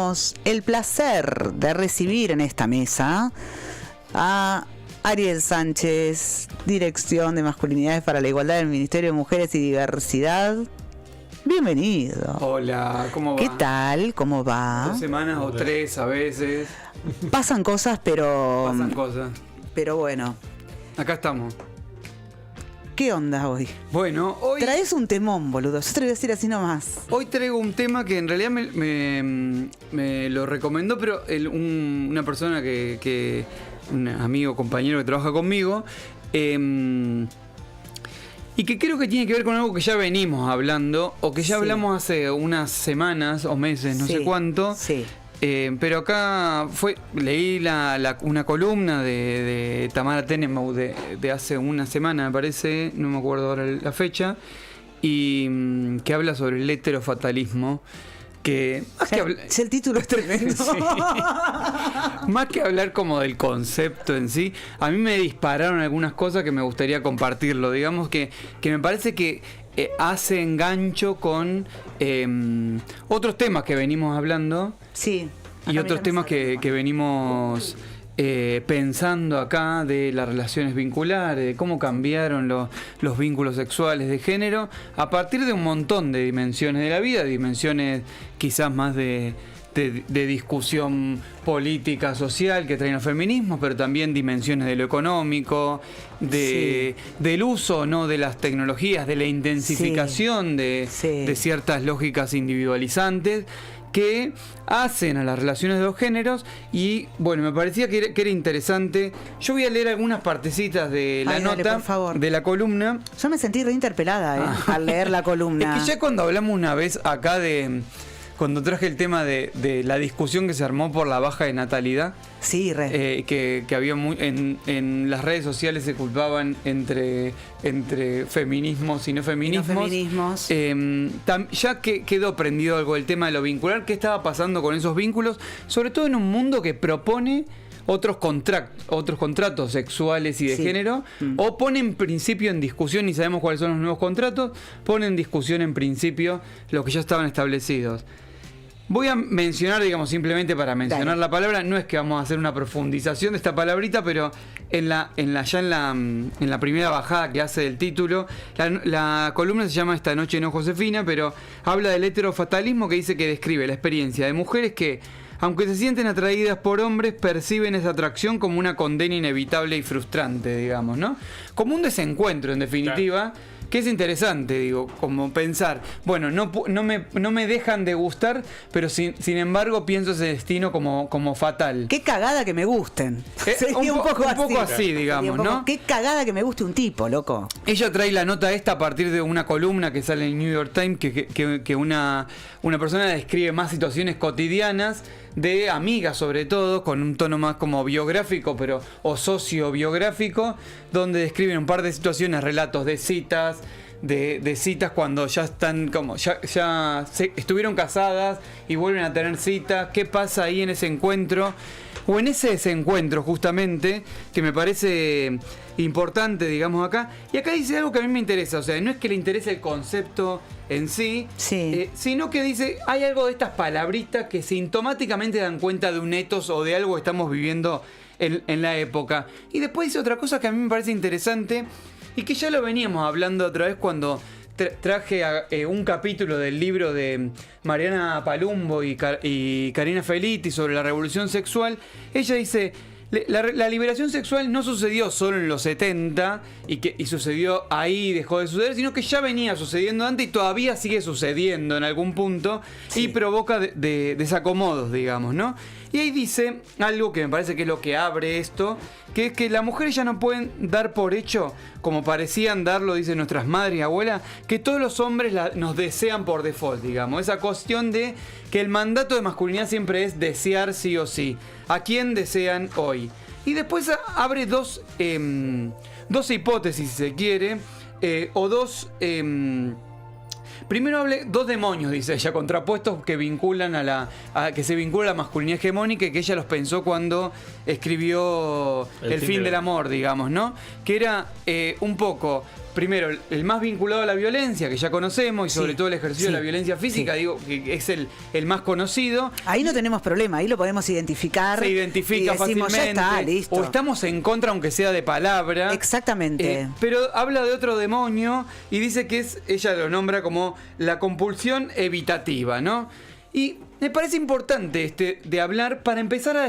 tenemos el placer de recibir en esta mesa a Ariel Sánchez, Dirección de Masculinidades para la Igualdad del Ministerio de Mujeres y Diversidad. Bienvenido. Hola, ¿cómo va? ¿Qué tal? ¿Cómo va? 2 semanas o 3 a veces. Pasan cosas, pero... Pasan cosas. Pero bueno. Acá estamos. ¿Qué onda hoy? Bueno, hoy... Traes un temón, boludo. Yo te lo voy a decir así nomás. Hoy traigo un tema que en realidad me lo recomendó, pero una persona que un amigo, compañero que trabaja conmigo, y que creo que tiene que ver con algo que ya venimos hablando, o que ya hablamos hace unas semanas o meses, no sé cuánto. Sí. Pero acá leí una columna de Tamara Tenenbaum de hace una semana, me parece, no me acuerdo ahora la fecha, y que habla sobre el heterofatalismo. Si el título es tremendo. Sí. Más que hablar como del concepto en sí, a mí me dispararon algunas cosas que me gustaría compartirlo. Digamos que me parece que hace engancho con otros temas que venimos hablando. Sí. Y otros temas que venimos pensando acá, de las relaciones vinculares, de cómo cambiaron los vínculos sexuales de género a partir de un montón de dimensiones de la vida, dimensiones quizás más de discusión política, social que traen los feminismos, pero también dimensiones de lo económico, del uso, ¿no?, de las tecnologías, de la intensificación de ciertas lógicas individualizantes que hacen a las relaciones de los géneros. Y bueno, me parecía que era interesante. Yo voy a leer algunas partecitas de la nota, de la columna. Yo me sentí reinterpelada al leer la columna. Es que ya cuando hablamos una vez acá cuando traje el tema de la discusión que se armó por la baja de natalidad, que había en las redes sociales se culpaban entre feminismos y no feminismos. Ya que quedó prendido algo del tema de lo vincular, qué estaba pasando con esos vínculos, sobre todo en un mundo que propone otros contratos sexuales y de género, o pone en principio en discusión, y sabemos cuáles son los nuevos contratos, pone en discusión en principio los que ya estaban establecidos. Voy a mencionar, digamos, simplemente para mencionar la palabra. No es que vamos a hacer una profundización de esta palabrita, pero en la primera bajada que hace del título, la columna se llama Esta noche no Josefina, pero habla del heterofatalismo, que dice que describe la experiencia de mujeres que, aunque se sienten atraídas por hombres, perciben esa atracción como una condena inevitable y frustrante, digamos, ¿no? Como un desencuentro, en definitiva. Claro. Que es interesante, digo, como pensar, bueno, no me dejan de gustar, pero sin embargo pienso ese destino como fatal. Qué cagada que me gusten. Un poco así, digamos, ¿no? Qué cagada que me guste un tipo, loco. Ella trae la nota esta a partir de una columna que sale en New York Times, que una persona describe más situaciones cotidianas de amigas, sobre todo, con un tono más como biográfico, o sociobiográfico, donde describen un par de situaciones, relatos de citas, de citas cuando ya están como ya estuvieron casadas y vuelven a tener citas. ¿Qué pasa ahí en ese encuentro? O en ese desencuentro, justamente, que me parece importante, digamos, acá. Y acá dice algo que a mí me interesa. O sea, no es que le interese el concepto en sí, sino que dice, hay algo de estas palabritas que sintomáticamente dan cuenta de un etos o de algo que estamos viviendo en la época. Y después dice otra cosa que a mí me parece interesante y que ya lo veníamos hablando otra vez cuando traje un capítulo del libro de Mariana Palumbo y Karina Felitti sobre la revolución sexual. Ella dice, la liberación sexual no sucedió solo en los 70 y sucedió ahí y dejó de suceder, sino que ya venía sucediendo antes y todavía sigue sucediendo en algún punto y provoca desacomodos, digamos, ¿no? Y ahí dice algo que me parece que es lo que abre esto, que es que las mujeres ya no pueden dar por hecho, como parecían darlo, dicen nuestras madres y abuelas, que todos los hombres nos desean por default, digamos. Esa cuestión de que el mandato de masculinidad siempre es desear sí o sí. ¿A quién desean hoy? Y después abre dos hipótesis, si se quiere, o dos... Primero hable dos demonios, dice ella, contrapuestos que vinculan que se vincula a la masculinidad hegemónica y que ella los pensó cuando escribió El fin del amor, digamos, ¿no? Que era un poco primero, el más vinculado a la violencia, que ya conocemos, y sobre todo el ejercicio de la violencia física, digo, que es el más conocido. Ahí no tenemos problema, ahí lo podemos identificar. Se identifica y decimos, fácilmente. Ya está, listo. O estamos en contra, aunque sea de palabra. Exactamente. Pero habla de otro demonio y dice que ella lo nombra como la compulsión evitativa, ¿no? Y me parece importante de hablar para empezar a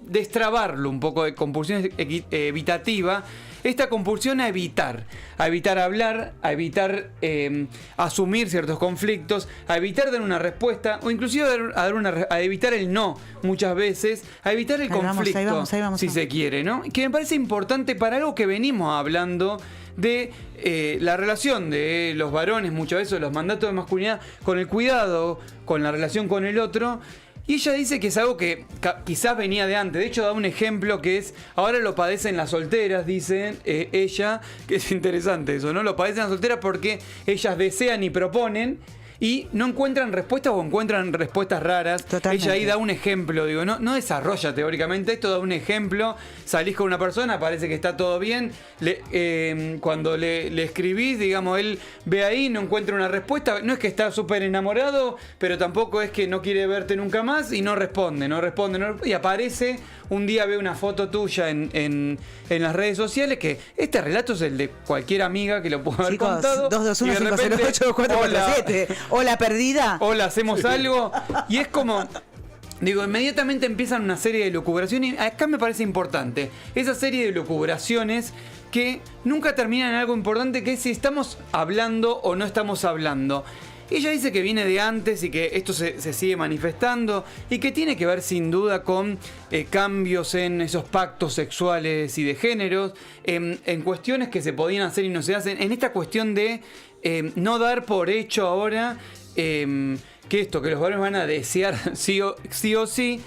destrabarlo un poco de compulsión evitativa. Esta compulsión a evitar hablar, a evitar asumir ciertos conflictos, a evitar dar una respuesta, o inclusive a evitar el no muchas veces, a evitar el conflicto, ahí vamos. si se quiere, ¿no? Que me parece importante para algo que venimos hablando de la relación de los varones, muchas veces los mandatos de masculinidad, con el cuidado, con la relación con el otro. Y ella dice que es algo que quizás venía de antes. De hecho, da un ejemplo que es, ahora lo padecen las solteras, dice ella, que es interesante eso, ¿no? Lo padecen las solteras porque ellas desean y proponen y no encuentran respuestas o encuentran respuestas raras. Totalmente. Ella ahí da un ejemplo, digo, no desarrolla teóricamente esto, da un ejemplo. Salís con una persona, parece que está todo bien. Cuando le escribís, digamos, él ve ahí, no encuentra una respuesta. No es que está súper enamorado, pero tampoco es que no quiere verte nunca más y no responde. Y aparece, un día ve una foto tuya en las redes sociales, que este relato es el de cualquier amiga que lo pueda haber contado. 221-508-2447. Hola, perdida. Hola, hacemos algo. Y es como, digo, inmediatamente empiezan una serie de lucubraciones. Acá me parece importante esa serie de lucubraciones que nunca terminan en algo importante, que es si estamos hablando o no estamos hablando. Ella dice que viene de antes y que esto se sigue manifestando y que tiene que ver sin duda con cambios en esos pactos sexuales y de géneros, en cuestiones que se podían hacer y no se hacen, en esta cuestión de no dar por hecho ahora que los varones van a desear sí o sí,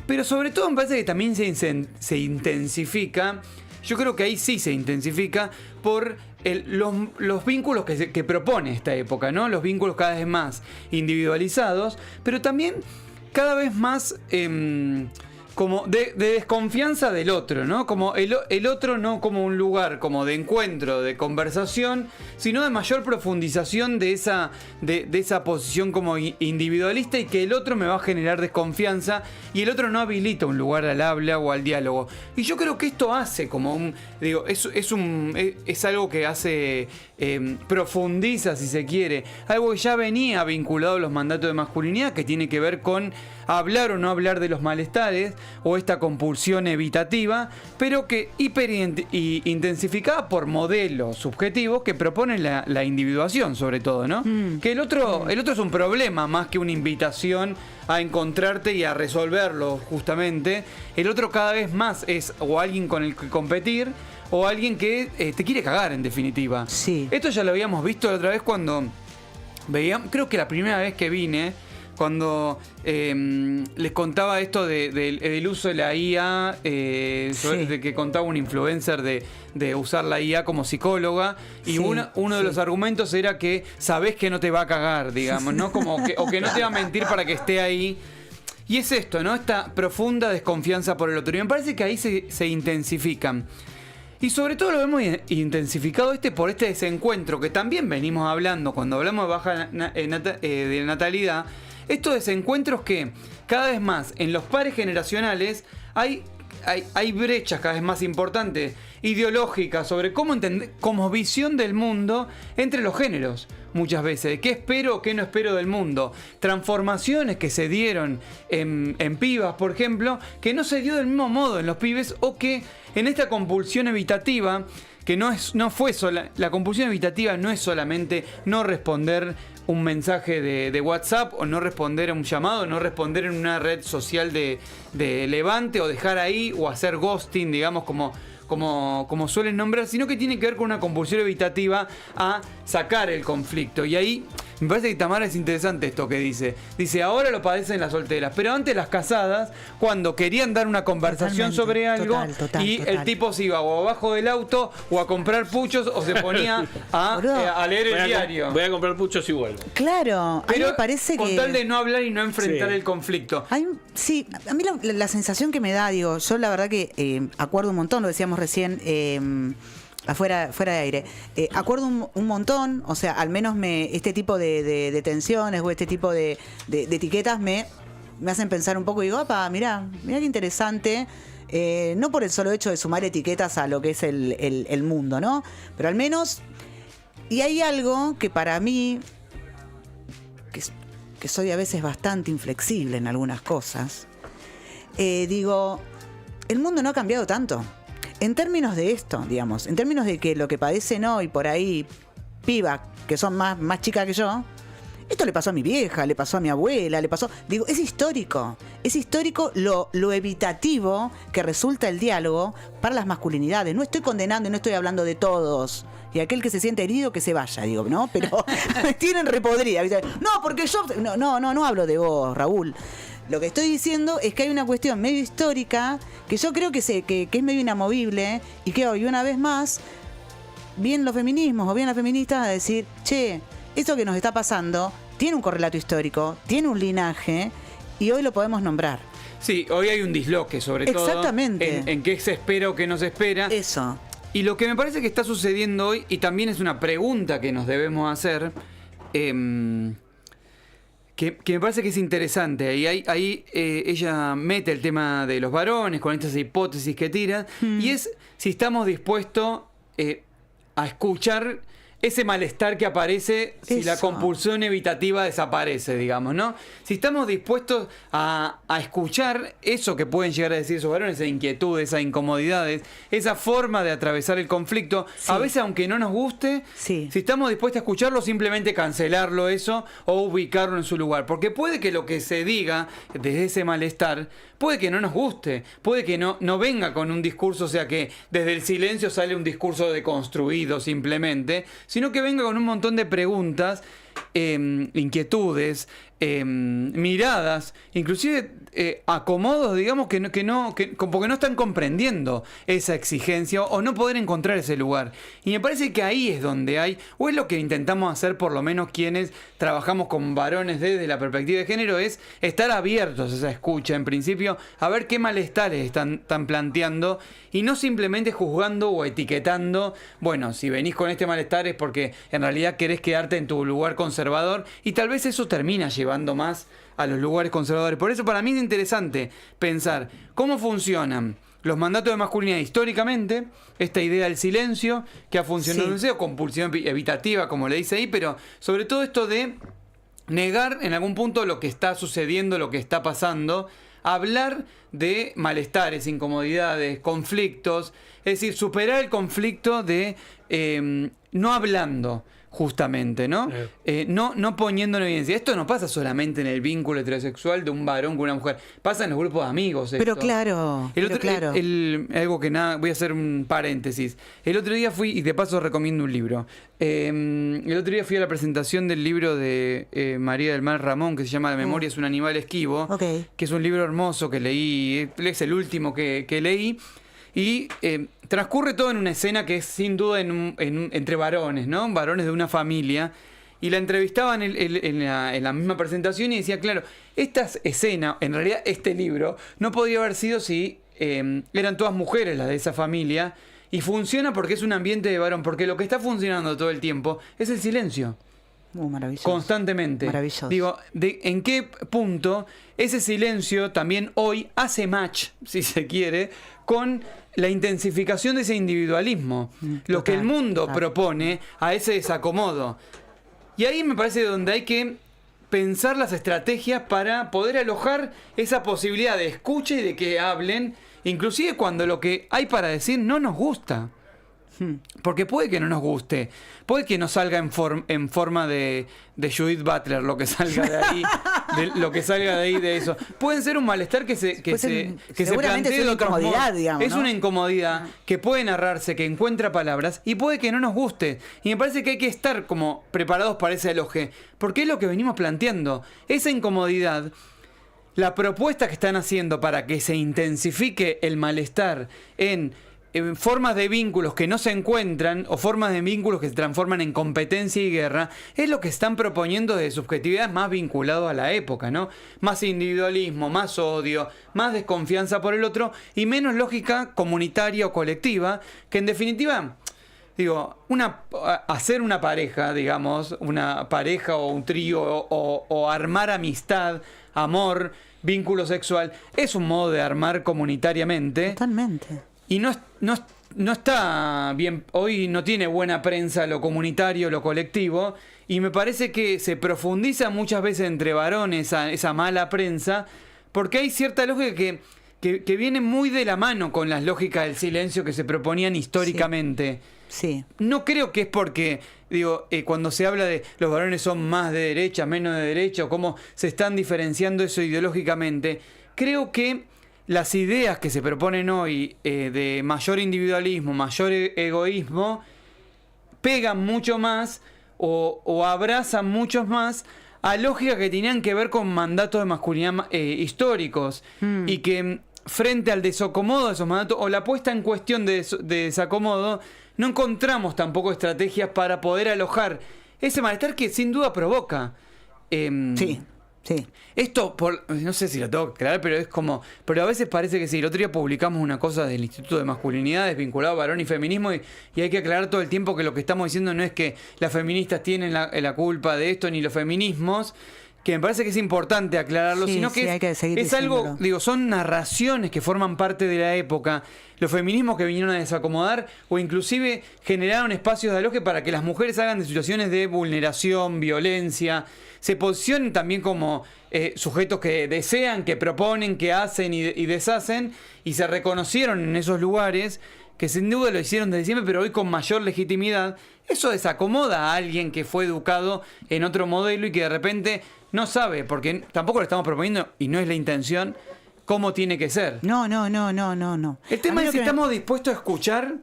pero sobre todo me parece que también se intensifica. Yo creo que ahí sí se intensifica por los vínculos que propone esta época, ¿no? Los vínculos cada vez más individualizados, pero también cada vez más como de desconfianza del otro, ¿no? Como el otro no como un lugar como de encuentro, de conversación, sino de mayor profundización de esa posición como individualista, y que el otro me va a generar desconfianza y el otro no habilita un lugar al habla o al diálogo. Y yo creo que esto hace como es algo que hace, profundiza, si se quiere, algo que ya venía vinculado a los mandatos de masculinidad, que tiene que ver con hablar o no hablar de los malestares o esta compulsión evitativa, pero que intensificada por modelos subjetivos que proponen la individuación, sobre todo, ¿no? Que el otro es un problema más que una invitación a encontrarte y a resolverlo, justamente. El otro cada vez más es o alguien con el que competir o alguien que te quiere cagar, en definitiva. Sí. Esto ya lo habíamos visto la otra vez cuando veíamos, creo que la primera vez que vine, cuando les contaba esto del uso de la IA, de que contaba un influencer de usar la IA como psicóloga, y uno de los argumentos era que sabés que no te va a cagar, digamos, ¿no? O que no te va a mentir para que esté ahí. Y es esto, ¿no? Esta profunda desconfianza por el otro. Y me parece que ahí se intensifican. Y sobre todo lo hemos intensificado por este desencuentro que también venimos hablando cuando hablamos de baja de natalidad. Estos desencuentros que cada vez más en los pares generacionales hay brechas cada vez más importantes, ideológicas, sobre como visión del mundo entre los géneros, muchas veces, de qué espero o qué no espero del mundo. Transformaciones que se dieron en pibas, por ejemplo, que no se dio del mismo modo en los pibes, o que en esta compulsión evitativa, que la compulsión evitativa no es solamente no responder un mensaje de WhatsApp, o no responder a un llamado, no responder en una red social de levante, o dejar ahí, o hacer ghosting, digamos, como suelen nombrar, sino que tiene que ver con una compulsión evitativa a sacar el conflicto. Y ahí me parece que Tamara es interesante esto que dice. Dice, ahora lo padecen las solteras, pero antes las casadas, cuando querían dar una conversación sobre algo, el tipo se iba o abajo del auto, o a comprar puchos, o se ponía a leer el diario. Voy a comprar puchos igual. Claro, pero a mí me parece con tal de no hablar y no enfrentar el conflicto. Sí, a mí la sensación que me da, digo, yo la verdad que acuerdo un montón, lo decíamos recién, fuera de aire. Acuerdo un montón, o sea, al menos este tipo de tensiones o este tipo de etiquetas me hacen pensar un poco y digo, opa, mirá qué interesante. No por el solo hecho de sumar etiquetas a lo que es el mundo, ¿no? Pero al menos, y hay algo que para mí, que soy a veces bastante inflexible en algunas cosas, digo, el mundo no ha cambiado tanto. En términos de esto, digamos, en términos de que lo que padecen hoy por ahí, pibas que son más chicas que yo, esto le pasó a mi vieja, le pasó a mi abuela, le pasó... Digo, es histórico lo evitativo que resulta el diálogo para las masculinidades. No estoy condenando y no estoy hablando de todos. Y aquel que se siente herido, que se vaya, digo, ¿no? Pero me tienen repodrida. No, porque yo... No hablo de vos, Raúl. Lo que estoy diciendo es que hay una cuestión medio histórica que yo creo que es medio inamovible y que hoy, una vez más, bien los feminismos o bien las feministas a decir, che, eso que nos está pasando tiene un correlato histórico, tiene un linaje y hoy lo podemos nombrar. Sí, hoy hay un disloque, sobre todo. Exactamente. En qué se espera o qué no se espera. Eso. Y lo que me parece que está sucediendo hoy, y también es una pregunta que nos debemos hacer, que me parece que es interesante. Y ahí ella mete el tema de los varones con estas hipótesis que tira. Y es si estamos dispuestos a escuchar ese malestar que aparece si la compulsión evitativa desaparece, digamos, ¿no? Si estamos dispuestos a escuchar eso que pueden llegar a decir esos varones, esa inquietud, esas incomodidades, esa forma de atravesar el conflicto, a veces aunque no nos guste, si estamos dispuestos a escucharlo, simplemente cancelarlo eso o ubicarlo en su lugar. Porque puede que lo que se diga desde ese malestar, puede que no nos guste, puede que no venga con un discurso, o sea que desde el silencio sale un discurso deconstruido simplemente, sino que venga con un montón de preguntas, inquietudes, miradas, inclusive acomodos, digamos, porque no están comprendiendo esa exigencia o no poder encontrar ese lugar. Y me parece que ahí es donde hay, o es lo que intentamos hacer por lo menos quienes trabajamos con varones desde la perspectiva de género, es estar abiertos a esa escucha, en principio, a ver qué malestares están planteando y no simplemente juzgando o etiquetando, bueno, si venís con este malestar es porque en realidad querés quedarte en tu lugar conservador y tal vez eso termina llevando más a los lugares conservadores. Por eso para mí es interesante pensar cómo funcionan los mandatos de masculinidad históricamente, esta idea del silencio que ha funcionado, no sé, o compulsión evitativa, como le dice ahí, pero sobre todo esto de negar en algún punto lo que está sucediendo, lo que está pasando, hablar de malestares, incomodidades, conflictos, es decir, superar el conflicto de no hablando, justamente, ¿no? No poniendo en evidencia. Esto no pasa solamente en el vínculo heterosexual de un varón con una mujer. Pasa en los grupos de amigos. Pero claro, algo que nada, voy a hacer un paréntesis. El otro día fui, y de paso recomiendo un libro. El otro día fui a la presentación del libro de María del Mar Ramón, que se llama La memoria es un animal esquivo, que es un libro hermoso que leí, es el último que leí. Y transcurre todo en una escena que es sin duda entre varones, ¿no? Varones de una familia. Y la entrevistaban en la misma presentación y decía, claro, esta escena, en realidad este libro, no podría haber sido si eran todas mujeres las de esa familia. Y funciona porque es un ambiente de varón, porque lo que está funcionando todo el tiempo es el silencio. Maravilloso. Constantemente. Maravilloso. Digo, ¿en qué punto ese silencio también hoy hace match, si se quiere, con la intensificación de ese individualismo? Lo que el mundo propone a ese desacomodo. Y ahí me parece donde hay que pensar las estrategias para poder alojar esa posibilidad de escucha y de que hablen, inclusive cuando lo que hay para decir no nos gusta. Porque puede que no nos guste, puede que no salga en forma de Judith Butler lo que salga de ahí, de eso. Pueden ser un malestar que se plantee de otros modos. Digamos, es una incomodidad que puede narrarse, que encuentra palabras y puede que no nos guste. Y me parece que hay que estar como preparados para ese eloge, porque es lo que venimos planteando. Esa incomodidad, la propuesta que están haciendo para que se intensifique el malestar en formas de vínculos que no se encuentran o formas de vínculos que se transforman en competencia y guerra, es lo que están proponiendo de subjetividad más vinculado a la época, ¿no? Más individualismo, más odio, más desconfianza por el otro y menos lógica comunitaria o colectiva, que en definitiva digo, hacer una pareja, digamos, una pareja o un trío o armar amistad, amor, vínculo sexual, es un modo de armar comunitariamente. Totalmente. Y no está bien, hoy no tiene buena prensa lo comunitario, lo colectivo, y me parece que se profundiza muchas veces entre varones esa mala prensa, porque hay cierta lógica que viene muy de la mano con las lógicas del silencio que se proponían históricamente. Sí. No creo que es porque, digo, cuando se habla de los varones son más de derecha, menos de derecha, o cómo se están diferenciando eso ideológicamente, creo que las ideas que se proponen hoy de mayor individualismo, mayor egoísmo, pegan mucho más o abrazan mucho más a lógicas que tenían que ver con mandatos de masculinidad históricos y que frente al desacomodo de esos mandatos o la puesta en cuestión de desacomodo, no encontramos tampoco estrategias para poder alojar ese malestar que sin duda provoca. Sí. Esto, no sé si lo tengo que aclarar, pero a veces parece que sí. El otro día publicamos una cosa del Instituto de Masculinidades vinculado a varón y feminismo y hay que aclarar todo el tiempo que lo que estamos diciendo no es que las feministas tienen la culpa de esto ni los feminismos, que me parece que es importante aclararlo, sino que es algo, digo, son narraciones que forman parte de la época, los feminismos que vinieron a desacomodar o inclusive generaron espacios de aloje para que las mujeres hagan de situaciones de vulneración, violencia, se posicionen también como sujetos que desean, que proponen, que hacen y deshacen, y se reconocieron en esos lugares, que sin duda lo hicieron desde siempre, pero hoy con mayor legitimidad. Eso desacomoda a alguien que fue educado en otro modelo y que de repente no sabe, porque tampoco lo estamos proponiendo y no es la intención, cómo tiene que ser. No. El tema es si estamos dispuestos a escuchar.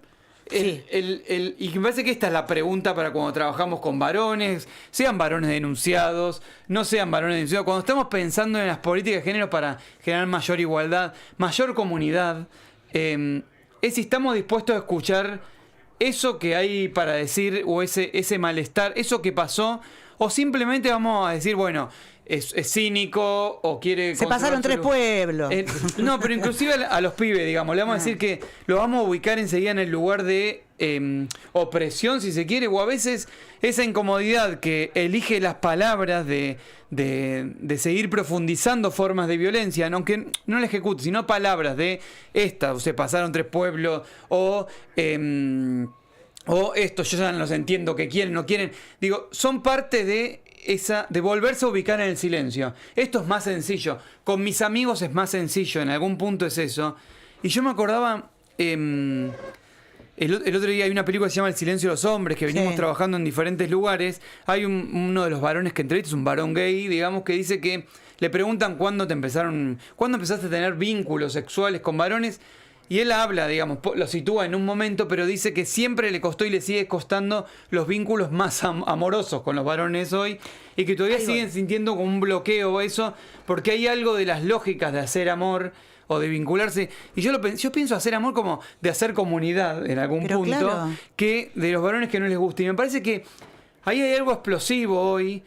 Y me parece que esta es la pregunta para cuando trabajamos con varones, sean varones denunciados, no sean varones denunciados, cuando estamos pensando en las políticas de género para generar mayor igualdad, mayor comunidad, es si estamos dispuestos a escuchar eso que hay para decir o ese malestar, eso que pasó, o simplemente vamos a decir, bueno, es cínico o quiere... Se pasaron 3 pueblos. No, pero inclusive a los pibes, digamos, le vamos a decir que lo vamos a ubicar enseguida en el lugar de opresión, si se quiere, o a veces esa incomodidad que elige las palabras de seguir profundizando formas de violencia, aunque no la ejecute, sino palabras de esta, se pasaron 3 pueblos, o esto, yo ya no los entiendo, que quieren, no quieren. Digo, son parte de volverse a ubicar en el silencio. Esto es más sencillo. Con mis amigos es más sencillo, en algún punto es eso. Y yo me acordaba, el otro día hay una película que se llama El silencio de los hombres, que venimos trabajando en diferentes lugares. Hay uno de los varones que entrevista, es un varón gay, digamos, que dice que le preguntan cuándo empezaste a tener vínculos sexuales con varones. Y él habla, digamos, lo sitúa en un momento, pero dice que siempre le costó y le sigue costando los vínculos más amorosos con los varones hoy, y que todavía siguen sintiendo como un bloqueo eso, porque hay algo de las lógicas de hacer amor o de vincularse, y yo pienso hacer amor como de hacer comunidad en algún punto, que de los varones que no les gusta, y me parece que ahí hay algo explosivo hoy,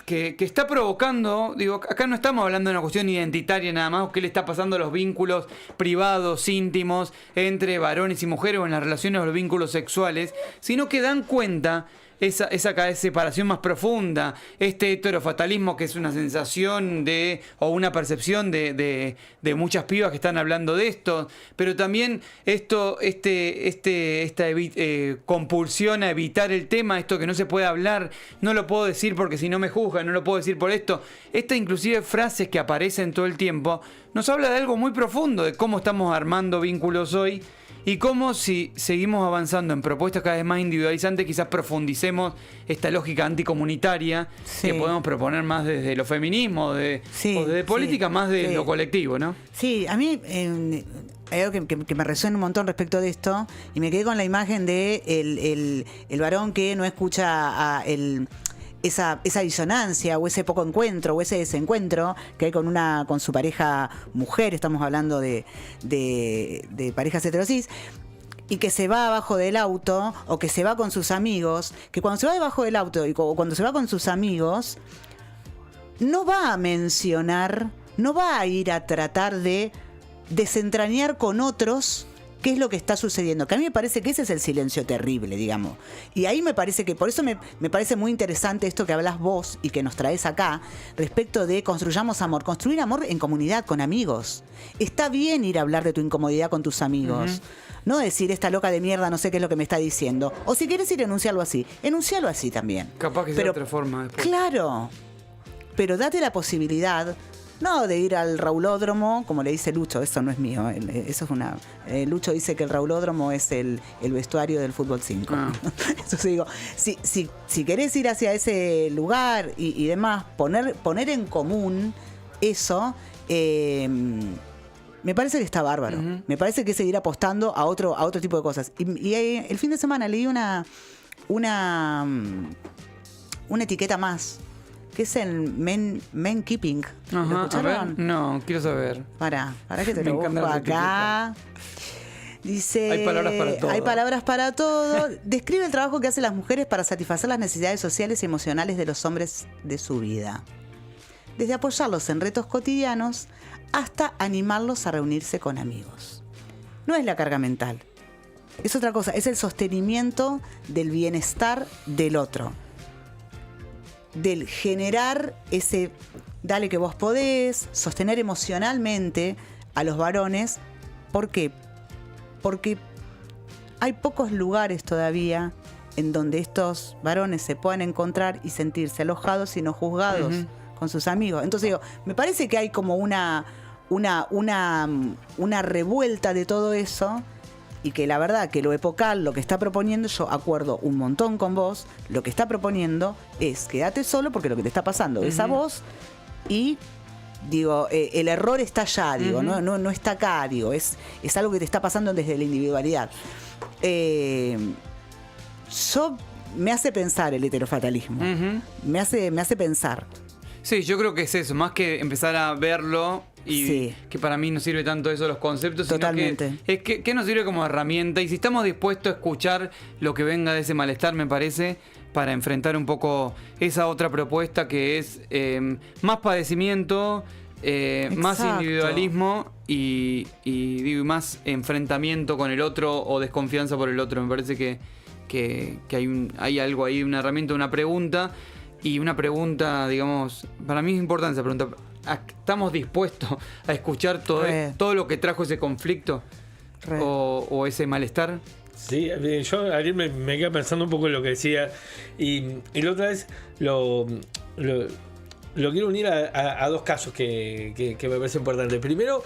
que está provocando, digo, acá no estamos hablando de una cuestión identitaria nada más, o qué le está pasando a los vínculos privados, íntimos, entre varones y mujeres, o en las relaciones o los vínculos sexuales, sino que dan cuenta esa cada vez separación más profunda, este heterofatalismo que es una sensación o una percepción de muchas pibas que están hablando de esto, pero también esta compulsión a evitar el tema, esto que no se puede hablar, no lo puedo decir porque si no me juzgan, no lo puedo decir por esto, inclusive frases que aparecen todo el tiempo, nos habla de algo muy profundo, de cómo estamos armando vínculos hoy. Y cómo si seguimos avanzando en propuestas cada vez más individualizantes, quizás profundicemos esta lógica anticomunitaria que podemos proponer más desde los feminismos o desde política, más de lo colectivo, ¿no? Sí, a mí hay algo que me resuena un montón respecto de esto, y me quedé con la imagen de el varón que no escucha esa disonancia o ese poco encuentro o ese desencuentro que hay con su pareja mujer, estamos hablando de parejas heterosis, y que se va abajo del auto o que se va con sus amigos, que cuando se va debajo del auto o cuando se va con sus amigos no va a mencionar, no va a ir a tratar de desentrañar con otros qué es lo que está sucediendo. Que a mí me parece que ese es el silencio terrible, digamos. Y ahí me parece que, por eso me parece muy interesante esto que hablas vos y que nos traes acá, respecto de construyamos amor. Construir amor en comunidad, con amigos. Está bien ir a hablar de tu incomodidad con tus amigos. No decir, esta loca de mierda, no sé qué es lo que me está diciendo. O si quieres ir a enunciarlo así también. Capaz que sea de otra forma después. Claro. Pero date la posibilidad, no de ir al Raulódromo, como le dice Lucho, eso no es mío, eso es una... Lucho dice que el Raulódromo es el vestuario del fútbol 5. Entonces digo, si querés ir hacia ese lugar y demás, poner en común eso, me parece que está bárbaro. Me parece que es seguir apostando a otro tipo de cosas. Y el fin de semana leí una etiqueta más, que es el men keeping. Ajá, ¿Lo escucharon? No, quiero saber. Para que te lo busco acá. Dice, hay palabras para todo. Hay palabras para todo. Describe el trabajo que hacen las mujeres para satisfacer las necesidades sociales y emocionales de los hombres de su vida. Desde apoyarlos en retos cotidianos hasta animarlos a reunirse con amigos. No es la carga mental. Es otra cosa, es el sostenimiento del bienestar del otro. Del generar ese dale que vos podés, sostener emocionalmente a los varones. ¿Por qué? Porque hay pocos lugares todavía en donde estos varones se puedan encontrar y sentirse alojados y no juzgados con sus amigos. Entonces digo, me parece que hay como una revuelta de todo eso. Y que la verdad que lo epocal, lo que está proponiendo, yo acuerdo un montón con vos, lo que está proponiendo es quédate solo porque lo que te está pasando es a vos y digo, el error está allá, digo, no está acá, digo, es algo que te está pasando desde la individualidad. Me hace pensar el heterofatalismo, me hace pensar. Sí, yo creo que es eso, más que empezar a verlo y que para mí no sirve tanto eso los conceptos, totalmente. Sino que nos sirve como herramienta y si estamos dispuestos a escuchar lo que venga de ese malestar, me parece, para enfrentar un poco esa otra propuesta que es más padecimiento, más individualismo y más enfrentamiento con el otro o desconfianza por el otro. Me parece que hay algo ahí, una herramienta, una pregunta. Y una pregunta, digamos, para mí es importante esa pregunta. ¿Estamos dispuestos a escuchar todo lo que trajo ese conflicto o ese malestar? Sí, yo ayer me quedé pensando un poco en lo que decía y la otra vez lo quiero unir a dos casos que me parece importante. Primero,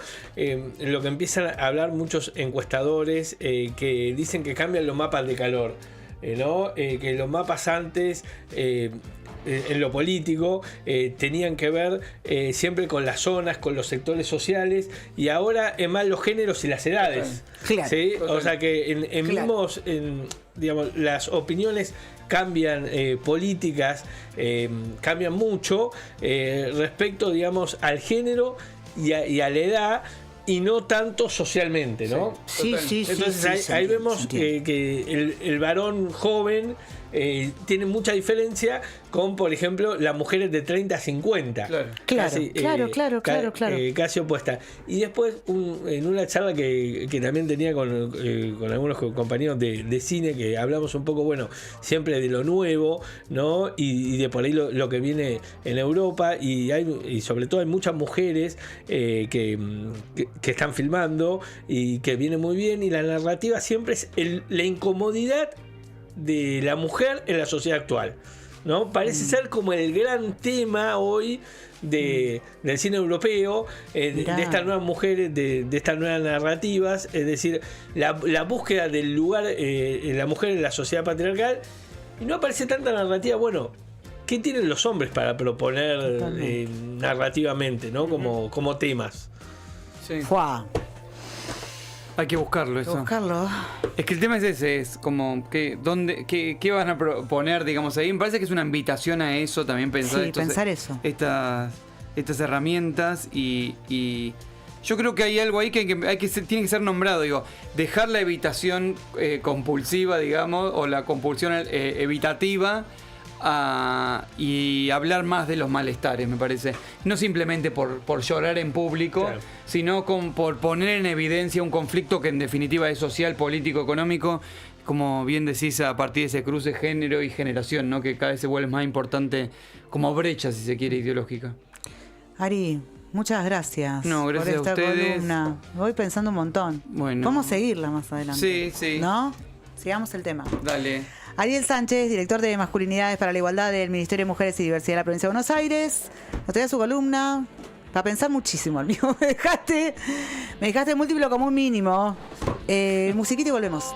lo que empiezan a hablar muchos encuestadores que dicen que cambian los mapas de calor, ¿no? Que los mapas antes... en lo político tenían que ver siempre con las zonas, con los sectores sociales y ahora es más los géneros y las edades. Claro. ¿Sí? O sea que digamos, las opiniones cambian, políticas cambian mucho respecto, digamos, al género y a la edad y no tanto socialmente, ¿no? Sí. Entonces ahí vemos que el varón joven tiene mucha diferencia con, por ejemplo, las mujeres de 30 a 50. Claro. Casi opuesta. Y después, en una charla que también tenía con algunos compañeros de cine, que hablamos un poco, bueno, siempre de lo nuevo, ¿no? Y de por ahí lo que viene en Europa. Y sobre todo hay muchas mujeres que están filmando y que viene muy bien. Y la narrativa siempre es la incomodidad de la mujer en la sociedad actual, ¿no? Parece ser como el gran tema hoy del cine europeo, de estas nuevas mujeres, de estas nuevas narrativas, es decir, la búsqueda del lugar de la mujer en la sociedad patriarcal, y no aparece tanta narrativa. Bueno, ¿qué tienen los hombres para proponer narrativamente, ¿no? Como temas? Sí. Hay que buscarlo eso. Es que el tema es ese, es como qué van a proponer, digamos, ahí. Me parece que es una invitación a eso, también pensar, pensar eso. Estas herramientas y yo creo que hay algo ahí que tiene que ser nombrado, digo, dejar la evitación compulsiva, digamos, o la compulsión evitativa y hablar más de los malestares, me parece. No simplemente por llorar en público, claro, sino por poner en evidencia un conflicto que en definitiva es social, político, económico, como bien decís, a partir de ese cruce género y generación, ¿no? Que cada vez se vuelve más importante como brecha, si se quiere, ideológica. Ari, muchas gracias, no, gracias por esta a ustedes. Columna. Voy pensando un montón. Bueno. Vamos a seguirla más adelante. Sí, sí. ¿No? Sigamos el tema. Dale. Ariel Sánchez, director de Masculinidades para la Igualdad del Ministerio de Mujeres y Diversidad de la Provincia de Buenos Aires. Nos traía su columna. Para pensar muchísimo, amigo. Me dejaste múltiplo como un mínimo. Musiquita y volvemos.